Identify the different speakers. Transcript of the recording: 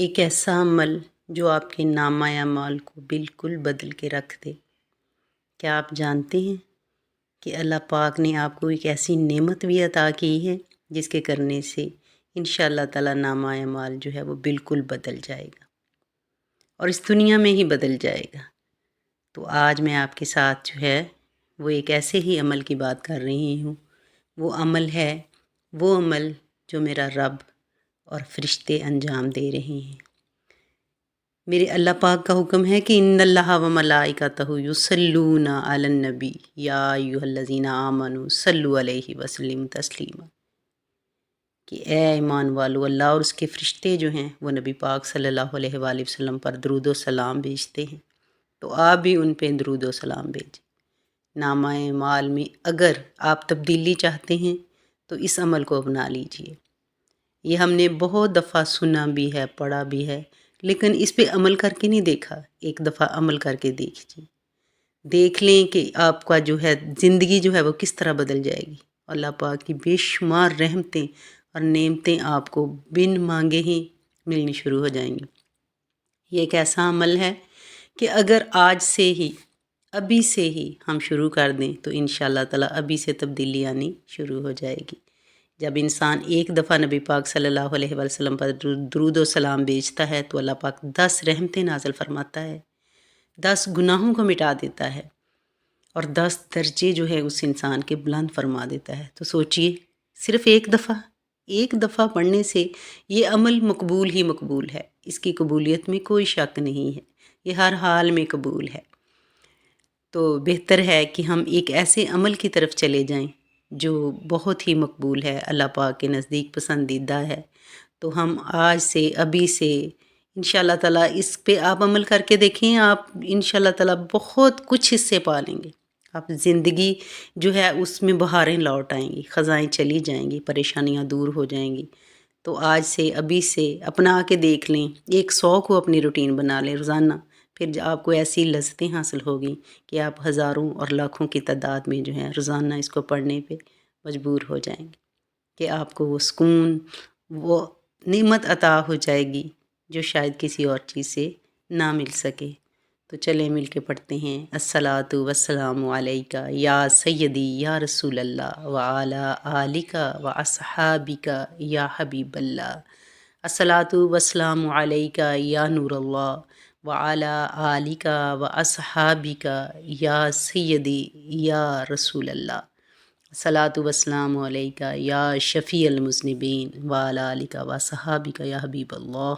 Speaker 1: ایک ایسا عمل جو آپ کے نامہ اعمال کو بالکل بدل کے رکھ دے۔ کیا آپ جانتے ہیں کہ اللہ پاک نے آپ کو ایک ایسی نعمت بھی عطا کی ہے جس کے کرنے سے انشاءاللہ تعالیٰ نامہ اعمال جو ہے وہ بالکل بدل جائے گا اور اس دنیا میں ہی بدل جائے گا۔ تو آج میں آپ کے ساتھ جو ہے وہ ایک ایسے ہی عمل کی بات کر رہی ہوں۔ وہ عمل جو میرا رب اور فرشتے انجام دے رہے ہیں۔ میرے اللہ پاک کا حکم ہے کہ ان اللہ و ملائکتہ یصلون علی النبی یا ایھا الذین آمنوا صلوا علیہ وسلموا تسلیما، کہ اے ایمان والو، اللہ اور اس کے فرشتے جو ہیں وہ نبی پاک صلی اللہ علیہ وآلہ وسلم پر درود و سلام بھیجتے ہیں، تو آپ بھی ان پہ درود و سلام بھیجیں۔ نامہ اعمال میں اگر آپ تبدیلی چاہتے ہیں تو اس عمل کو اپنا لیجئے۔ یہ ہم نے بہت دفعہ سنا بھی ہے، پڑھا بھی ہے، لیکن اس پہ عمل کر کے نہیں دیکھا۔ ایک دفعہ عمل کر کے دیکھیے، دیکھ لیں کہ آپ کا جو ہے زندگی جو ہے وہ کس طرح بدل جائے گی۔ اللہ پاک کی بے شمار رحمتیں اور نعمتیں آپ کو بن مانگے ہی ملنی شروع ہو جائیں گی۔ یہ ایک ایسا عمل ہے کہ اگر آج سے ہی، ابھی سے ہی ہم شروع کر دیں تو انشاءاللہ تعالیٰ ابھی سے تبدیلی آنی شروع ہو جائے گی۔ جب انسان ایک دفعہ نبی پاک صلی اللہ علیہ وسلم پر درود و سلام بھیجتا ہے تو اللہ پاک 10 رحمتیں نازل فرماتا ہے، 10 گناہوں کو مٹا دیتا ہے اور 10 درجے جو ہے اس انسان کے بلند فرما دیتا ہے۔ تو سوچئے، صرف ایک دفعہ پڑھنے سے یہ عمل مقبول ہی مقبول ہے، اس کی قبولیت میں کوئی شک نہیں ہے، یہ ہر حال میں قبول ہے۔ تو بہتر ہے کہ ہم ایک ایسے عمل کی طرف چلے جائیں جو بہت ہی مقبول ہے، اللہ پاک کے نزدیک پسندیدہ ہے۔ تو ہم آج سے، ابھی سے انشاءاللہ تعالیٰ اس پہ آپ عمل کر کے دیکھیں، آپ انشاءاللہ تعالیٰ بہت کچھ اس سے پا لیں گے۔ آپ زندگی جو ہے اس میں بہاریں لوٹ آئیں گی، خزائیں چلی جائیں گی، پریشانیاں دور ہو جائیں گی۔ تو آج سے، ابھی سے اپنا کے دیکھ لیں، ایک 100 کو اپنی روٹین بنا لیں روزانہ، پھر آپ کو ایسی لذتیں حاصل ہوگی کہ آپ ہزاروں اور لاکھوں کی تعداد میں جو ہے روزانہ اس کو پڑھنے پہ مجبور ہو جائیں گے، کہ آپ کو وہ سکون، وہ نعمت عطا ہو جائے گی جو شاید کسی اور چیز سے نہ مل سکے۔ تو چلیں مل کے پڑھتے ہیں۔ الصلاۃ والسلام علیک یا سیدی یا رسول اللہ وعلی آلک واصحابک یا حبیب اللہ۔ الصلاۃ والسلام علیک یا نور اللہ وعلی آلک واصحابک یا سیدی یا رسول اللہ۔ الصلاۃ والسلام علیک یا شفیع المذنبین وعلی آلک واصحابک یا حبیب اللہ۔